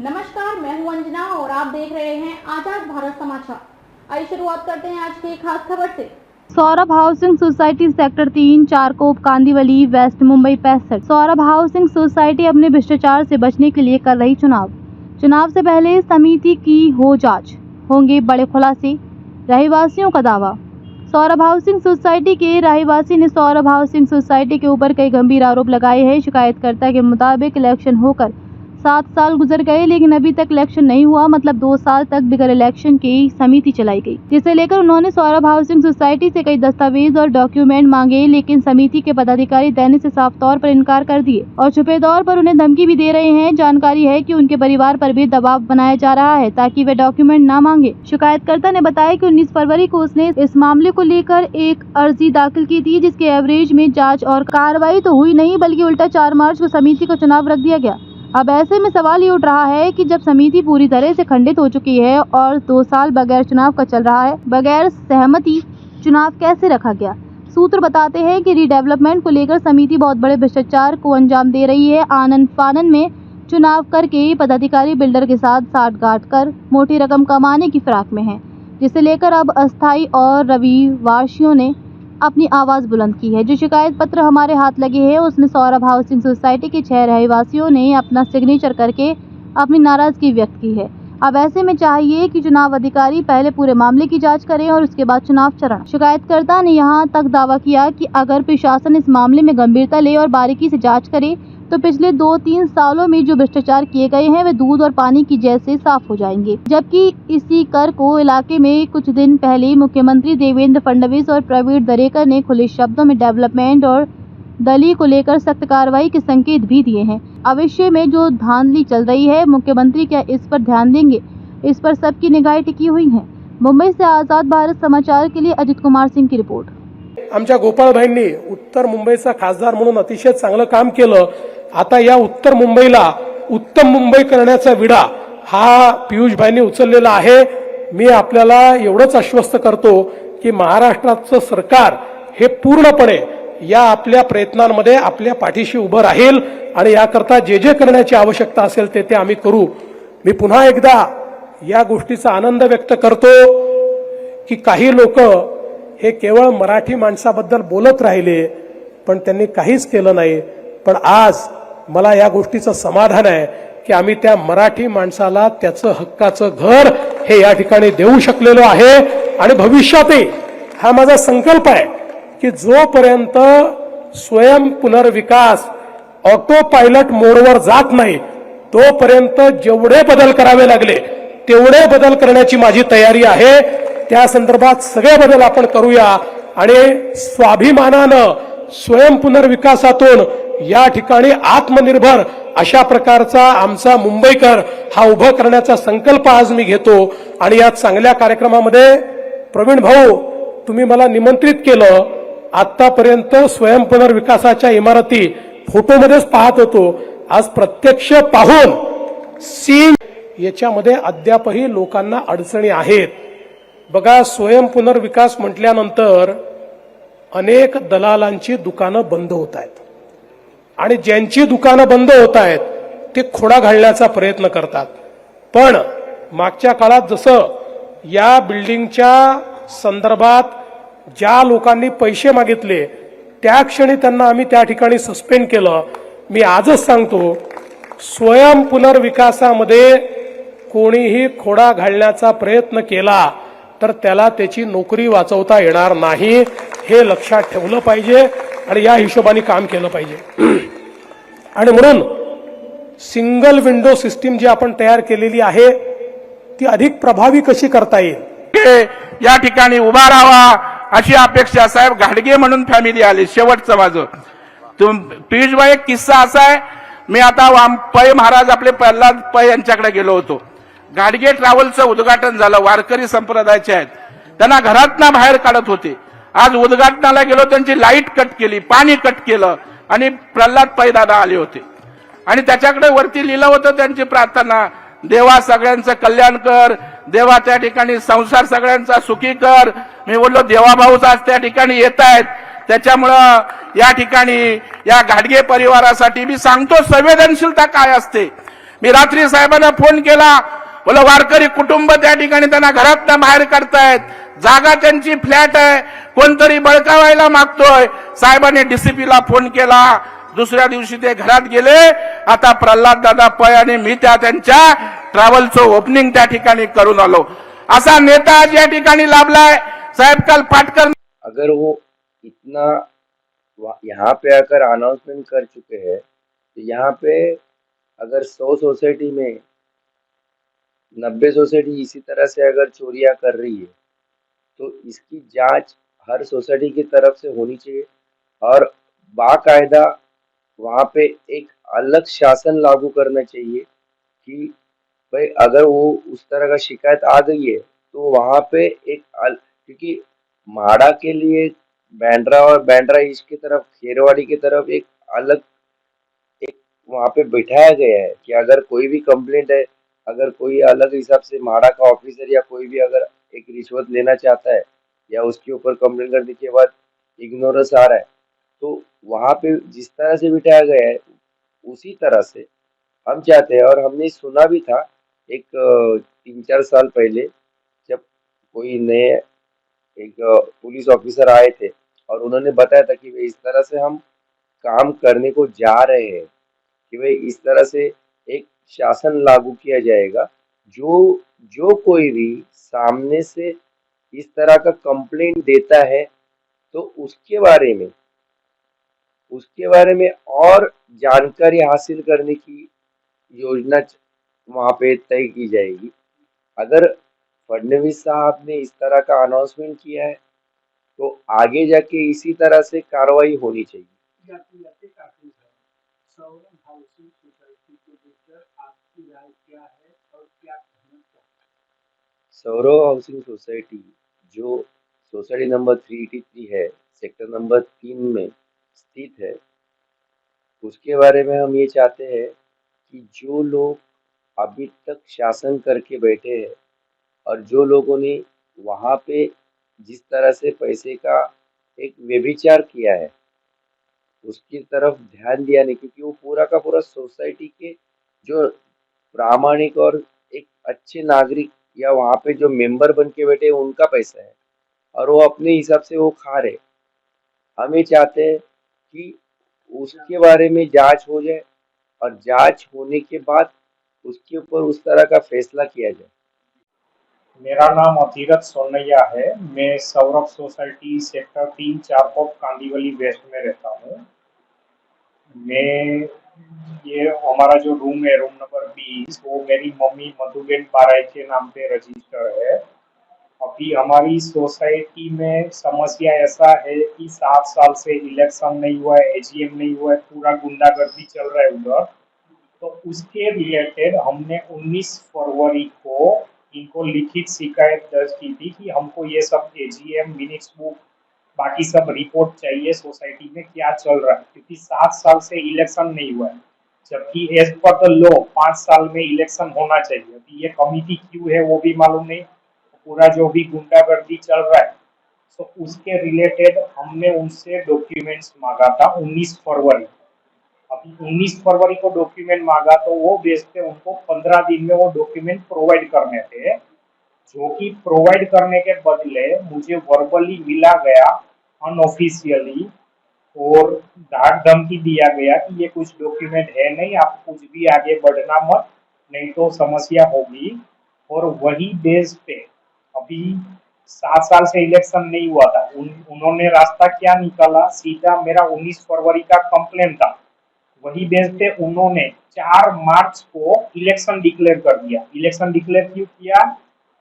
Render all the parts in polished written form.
नमस्कार, मैं हूं अंजना और आप देख रहे हैं आजाद भारत समाचार। आइए शुरुआत करते हैं आज की एक खास खबर से। Saurabh housing society sector 3 Charkop Kandivali west Mumbai 65। Saurabh housing society अपने भ्रष्टाचार से बचने के लिए कर रही चुनाव से पहले समिति की हो जांच, होंगे बड़े खुलासे, रहवासियों का दावा। सौरभ हाउसिंग सोसाइटी के रहवासी ने सौरभ हाउसिंग सोसाइटी के ऊपर कई गंभीर आरोप लगाए हैं। शिकायतकर्ता के मुताबिक इलेक्शन होकर 7 साल गुजर गए लेकिन अभी तक इलेक्शन नहीं हुआ, मतलब 2 साल तक बिगर इलेक्शन की समिति चलाई गई, जिसे लेकर उन्होंने सौरभ हाउसिंग सोसाइटी से कई दस्तावेज और डॉक्यूमेंट मांगे, लेकिन समिति के पदाधिकारी देने से साफ तौर पर इनकार कर दिए और छुपे तौर पर उन्हें धमकी भी दे रहे हैं। जानकारी है कि उनके परिवार पर भी दबाव बनाया जा रहा है ताकि वे डॉक्यूमेंट न मांगे। शिकायतकर्ता ने बताया कि 19 फरवरी को उसने इस मामले को लेकर एक अर्जी दाखिल की थी, जिसके एवरेज में जाँच और कार्रवाई तो हुई नहीं बल्कि उल्टा 4 मार्च को समिति को चुनाव रख दिया गया। अब ऐसे में सवाल ये उठ रहा है कि जब समिति पूरी तरह से खंडित हो चुकी है और 2 साल बगैर चुनाव का चल रहा है, बगैर सहमति चुनाव कैसे रखा गया। सूत्र बताते हैं कि रीडेवलपमेंट को लेकर समिति बहुत बड़े भ्रष्टाचार को अंजाम दे रही है। आनंद फानन में चुनाव करके पदाधिकारी बिल्डर के साथ साठगांठ कर मोटी रकम कमाने की फिराक में है, जिसे लेकर अब अस्थायी और रविवासियों ने अपनी आवाज़ बुलंद की है। जो शिकायत पत्र हमारे हाथ लगे हैं उसमें सौरभ हाउसिंग सोसाइटी के 6 रहवासियों ने अपना सिग्नेचर करके अपनी नाराजगी व्यक्त की है। अब ऐसे में चाहिए कि चुनाव अधिकारी पहले पूरे मामले की जांच करें और उसके बाद चुनाव चरण। शिकायतकर्ता ने यहां तक दावा किया कि अगर प्रशासन इस मामले में गंभीरता ले और बारीकी से जाँच करे तो पिछले 2-3 सालों में जो भ्रष्टाचार किए गए हैं वे दूध और पानी की जैसे साफ हो जाएंगे। जबकि इसी कर को इलाके में कुछ दिन पहले मुख्यमंत्री देवेंद्र फडणवीस और प्रवीण दरेकर ने खुले शब्दों में डेवलपमेंट और दली को लेकर सख्त कार्रवाई के संकेत भी दिए हैं। भविष्य में जो धांधली चल रही है, मुख्यमंत्री क्या इस पर ध्यान देंगे, इस पर सबकी निगाहें टिकी हुई हैं। मुंबई से आजाद भारत समाचार के लिए अजित कुमार सिंह की रिपोर्ट। आमच्या गोपाळभाईंनी उत्तर मुंबईचा खासदार म्हणून अतिशय चांगलं काम केलं। आता या उत्तर मुंबईला उत्तम मुंबई करण्याचा विडा हा पियुषभाईंनी उचललेला आहे। मी आपल्याला एवढंच आश्वस्त करतो की महाराष्ट्राचं सरकार हे पूर्णपणे या आपल्या प्रयत्नांमध्ये आपल्या पाठीशी उभं राहील आणि याकरता जे जे करण्याची आवश्यकता असेल ते आम्ही करू। मी पुन्हा एकदा या गोष्टीचा आनंद व्यक्त करतो की काही लोक हे केवळ मराठी माणसाबद्दल बोलत राहिले पण त्यांनी काहीच केलं नाही। पण आज मला या गोष्टीचं समाधान आहे की आम्ही त्या मराठी माणसाला त्याचं हक्काचं घर हे या ठिकाणी देऊ शकलेलो आहे आणि भविष्यातही हा माझा संकल्प आहे की जोपर्यंत स्वयं पुनर्विकास ऑटो पायलट मोडवर जात नाही तोपर्यंत जेवढे बदल करावे लागले तेवढे बदल करण्याची माझी तयारी आहे। त्या संदर्भात सगळे बदल आपण करूया आणि स्वाभिमानानं स्वयं पुनर्विकासातून या ठिकाणी आत्मनिर्भर अशा प्रकारचा आमचा मुंबईकर हा उभा करण्याचा संकल्प आज मी घेतो। आणि या चांगल्या कार्यक्रमामध्ये प्रवीण भाऊ तुम्ही मला निमंत्रित केलं। आतापर्यंत स्वयं पुनर्विकासाच्या इमारती फोटोमध्येच पाहत होतो, आज प्रत्यक्ष पाहून सीन याच्यामध्ये अद्यापही लोकांना अडचणी आहेत। बघा, स्वयं पुनर्विकास म्हटल्यानंतर अनेक दलालांची दुकानं बंद होत आहेत आणि ज्यांची दुकानं बंद होत आहेत ते खोडा घालण्याचा प्रयत्न करतात। पण मागच्या काळात जसं या बिल्डिंगच्या संदर्भात ज्या लोकांनी पैसे मागितले त्या क्षणी त्यांना आम्ही त्या ठिकाणी सस्पेंड केलं। मी आजच सांगतो, स्वयं पुनर्विकासामध्ये कोणीही खोडा घालण्याचा प्रयत्न केला तर त्याला त्याची नोकरी वाचवता येणार नाही, हे लक्षात ठेवलं पाहिजे आणि या हिशोबाने काम केलं पाहिजे। आणि म्हणून सिंगल विंडो सिस्टीम जी आपण तयार केलेली आहे ती अधिक प्रभावी कशी करता येईल या ठिकाणी उभा राहावा अशी अपेक्षा। साहेब घाडगे म्हणून फॅमिली आली। शेवटचं माझं पियुषभाई एक किस्सा असा आहे, मी आता पै महाराज आपले प्रल्हाद पै यांच्याकडे गेलो होतो। घाडगे ट्रॅव्हलचं उद्घाटन झालं, वारकरी संप्रदायाचे आहेत, त्यांना घरातनं बाहेर काढत होते। आज उद्घाटनाला गेलो, त्यांची लाईट कट केली, पाणी कट केलं आणि प्रल्हाद पै दादा आले होते आणि त्याच्याकडे वरती लिहिलं होतं त्यांची प्रार्थना, देवा सगळ्यांचं कल्याण कर, देवा त्या ठिकाणी संसार सगळ्यांचा सुखी कर। मी बोललो देवाभाऊच आज त्या ठिकाणी येत आहेत, त्याच्यामुळं या ठिकाणी या घाडगे परिवारासाठी मी सांगतो संवेदनशीलता काय असते। मी रात्री साहेबांना फोन केला, बोला वारकरी कुटुंब त्या ठिकाणी त्यांना घरातनं बाहेर काढतायत, जागा त्यांची फ्लॅट आहे, कोणतरी बळकावायला मागतोय. साहेबांनी डीसीपीला फोन केला, दुसऱ्या दिवशी ते घरात गेले. आता प्रल्हाद दादा पै आणि मी त्यांच्या ट्रॅव्हलचं ओपनिंग त्या ठिकाणी करून आलो. असा नेता आज या ठिकाणी लाभलाय. साहेब काल पाटकर अगर वो इतना यहाँ पे आकर अनाउंसमेंट कर चुके हैं तो यहाँ पे अगर 100 सोसाइटी में 90 सोसाइटी इसी तरह से अगर चोरियां कर रही है तो इसकी जांच हर सोसाइटी की तरफ से होनी चाहिए और बाकायदा वहाँ पे एक अलग शासन लागू करना चाहिए कि भाई अगर वो उस तरह का शिकायत आ गई है तो वहाँ पे क्योंकि माड़ा के लिए बैंड्रा और बैंड्रा ईस्ट की तरफ खेरवाड़ी की तरफ एक अलग एक वहाँ पे बिठाया गया है कि अगर कोई भी कंप्लेंट है, अगर कोई अलग हिसाब से माड़ा का ऑफिसर या कोई भी अगर एक रिश्वत लेना चाहता है या उसके ऊपर कंप्लेंट करने के बाद इग्नोरेंस आ रहा है तो वहाँ पे जिस तरह से बिठाया गया है उसी तरह से हम चाहते हैं। और हमने सुना भी था एक 3-4 साल पहले जब कोई नए एक पुलिस ऑफिसर आए थे और उन्होंने बताया था कि भाई इस तरह से हम काम करने को जा रहे हैं कि भाई इस तरह से एक शासन लागू किया जाएगा, जो जो कोई भी सामने से इस तरह का कंप्लेंट देता है तो उसके बारे में और जानकारी हासिल करने की योजना वहाँ पे तय की जाएगी। अगर फडणवीस साहब ने इस तरह का अनाउंसमेंट किया है तो आगे जाके इसी तरह से कार्रवाई होनी चाहिए। सौरव हाउसिंग सोसाइटी जो सोसाइटी नंबर 383 है, सेक्टर नंबर 3 में स्थित है, उसके बारे में हम ये चाहते हैं कि जो लोग अभी तक शासन करके बैठे हैं और जो लोगों ने वहाँ पे जिस तरह से पैसे का एक व्यभिचार किया है उसकी तरफ ध्यान दिया नहीं, क्योंकि वो पूरा का पूरा सोसाइटी के जो प्रामाणिक और एक अच्छे नागरिक या वहाँ पे जो मेंबर बन के बैठे उनका पैसा है और वो अपने हिसाब से वो खा रहे। हम ये चाहते हैं कि उसके बारे में जांच हो जाए और जांच होने के बाद उसके ऊपर उस तरह का फैसला किया जाए। मेरा नाम अतीरथ सोनैया है। मैं Saurabh society sector 3 Charkop Kandivali west में रहता हूँ। मैं ये हमारा जो रूम है, रूम नंबर 20, वो मेरी मम्मी मधुबेन बाराई के नाम पे रजिस्टर है। अभी हमारी सोसाइटी में समस्या ऐसा है कि 7 साल से इलेक्शन नहीं हुआ है, एजीएम नहीं हुआ है, पूरा गुंडागर्दी चल रहा है उधर। तो उसके रिलेटेड हमने 19 फरवरी को इनको लिखित शिकायत दर्ज की थी कि हमको ये सब एजीएम मिनट्स बुक बाकी सब रिपोर्ट चाहिए सोसाइटी में क्या चल रहा है, क्योंकि 7 साल से इलेक्शन नहीं हुआ है, जबकि एज पर द लॉ 5 साल में इलेक्शन होना चाहिए। अभी ये कमिटी क्यों है वो भी मालूम नहीं, पूरा जो भी गुंडागर्दी चल रहा है। तो उसके रिलेटेड हमने उनसे डॉक्यूमेंट्स मांगा था 19 फरवरी। अभी 19 फरवरी को डॉक्यूमेंट मांगा तो वो बेचते उनको 15 दिन में वो डॉक्यूमेंट प्रोवाइड करने थे, जो कि प्रोवाइड करने के बदले मुझे वर्बली मिला गया अनऑफिशियली और डाक धमकी दिया गया कि ये कुछ डॉक्यूमेंट है नहीं, आप कुछ भी आगे बढ़ना मत, नहीं तो समस्या होगी। और वही बेस पे अभी 7 साल से इलेक्शन नहीं हुआ था, उन्होंने रास्ता क्या निकाला, सीधा मेरा 19 फरवरी का कंप्लेंट था, वही बेस पे उन्होंने 4 मार्च को इलेक्शन डिक्लेयर कर दिया। इलेक्शन डिक्लेयर क्यों किया?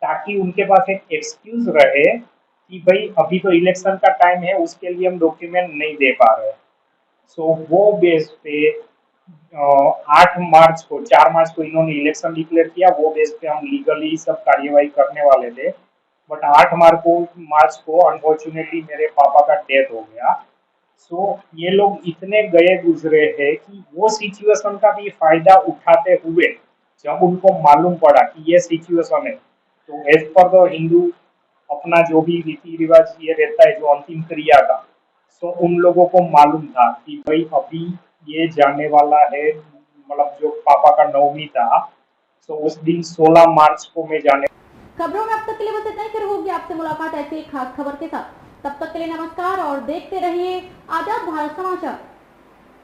ताकि उनके पास एक एक्सक्यूज रहे कि भाई अभी तो इलेक्शन का टाइम है, उसके लिए हम डॉक्यूमेंट नहीं दे पा रहे। सो वो बेस पे 8 मार्च को 4 मार्च को इन्होंने इलेक्शन डिक्लेयर किया, वो बेस पे हम लीगली सब कार्यवाही करने वाले थे। बट 8 मार्च को अनफॉर्चुनेटली मेरे पापा का डेथ हो गया। सो ये लोग इतने गए गुजरे हैं कि वो सिचुएशन का भी फायदा उठाते हुए जब उनको मालूम पड़ा कि ये सिचुएशन है, तो एज पर द हिंदू अपना जो भी रीति रिवाज ये रहता है जो अंतिम क्रिया का, सो उन लोगों को मालूम था कि भाई अभी ये जाने वाला है मतलब जो पापा का नवमी था, तो उस दिन 16 मार्च को मैं जाने। खबरों में अब तक के लिए बस इतना ही। फिर होगी आपसे मुलाकात ऐसी एक खास खबर के साथ। तब तक के लिए नमस्कार और देखते रहिए आजाद भारत समाचार।